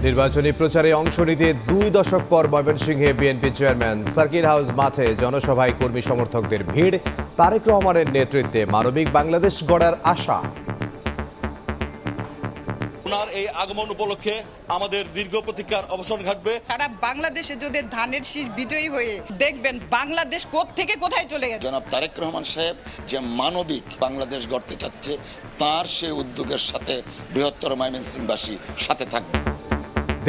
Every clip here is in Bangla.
নির্বাচনী প্রচারে অংশ নিতে 2 দশক পর ময়মনসিংহে বিএনপি চেয়ারম্যান সার্কিট হাউস মাঠে জনসভায় কর্মী সমর্থকদের ভিড়। তারেক রহমানের নেতৃত্বে মানবিক বাংলাদেশ গড়ার আশা। ওনার এই আগমন উপলক্ষে আমাদের দীর্ঘ প্রতীক্ষার অবসান ঘটবে। সারা বাংলাদেশে যদি ধানের শীষ বিজয়ী হয়ে দেখবেন বাংলাদেশ থেকে কোথায় চলে গেছে। জনাব তারেক রহমান সাহেব যে মানবিক বাংলাদেশ গড়তে চাচ্ছে, তার সেই উদ্যোগের সাথে বৃহত্তর ময়মনসিংহবাসী সাথে থাকবে।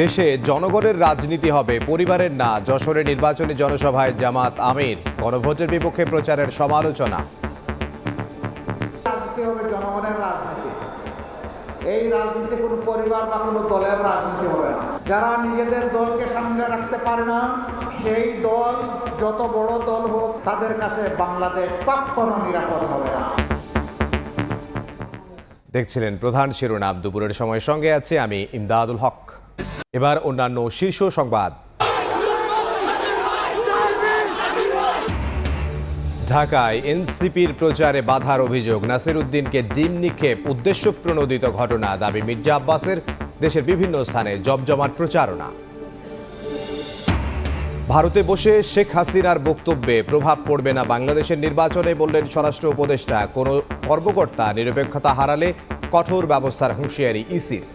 দেশে জনগণের রাজনীতি হবে, পরিবারের না। যশোরে নির্বাচনী জনসভায় জামাত আমির। গণভোটের বিপক্ষে প্রচারের সমালোচনা। রাজনীতি হবে জনগণের রাজনীতি। এই রাজনীতি কোনো পরিবার বা কোনো দলের রাজনীতি হবে না। যারা নিজেদের দলকে সামনে রাখতে পারে না, সেই দল যত বড় দল হোক, তাদের কাছে বাংলাদেশ কখনো নিরাপদ হবে না। দেখছিলেন প্রধান শিরোনাম। দুপুরের সময় সঙ্গে আছে আমি ইমদাদুল হক। এবার অন্যান্য শীর্ষ সংবাদ। ঢাকায় এনসিপির প্রচারে বাধার অভিযোগ। নাসির উদ্দিনকে ডিম নিক্ষেপ উদ্দেশ্যপ্রণোদিত ঘটনা, দাবি মির্জা আব্বাসের। দেশের বিভিন্ন স্থানে জমজমাট প্রচারণা। ভারতে বসে শেখ হাসিনার বক্তব্যে প্রভাব পড়বে না বাংলাদেশের নির্বাচনে, বললেন স্বরাষ্ট্র উপদেষ্টা। কোনো কর্মকর্তা নিরপেক্ষতা হারালে কঠোর ব্যবস্থার হুঁশিয়ারি ইসির।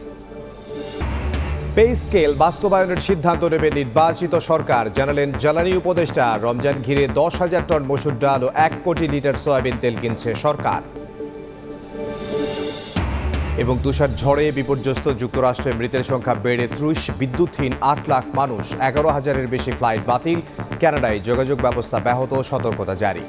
পে স্কেল বাস্তবায়নের সিদ্ধান্ত নেবে নির্বাচিত সরকার, জানালেন জ্বালানি উপদেষ্টা। রমজান ঘিরে 10,000 টন মসুর ডাল ও 1 কোটি লিটার সয়াবিন তেল কিনছে সরকার। এবং তুষার ঝড়ে বিপর্যস্ত যুক্তরাষ্ট্রে মৃতের সংখ্যা বেড়ে 30, বিদ্যুৎহীন 8 লাখ মানুষ, 11,000-এর বেশি ফ্লাইট বাতিল। কানাডায় যোগাযোগ ব্যবস্থা ব্যাহত, সতর্কতা জারি।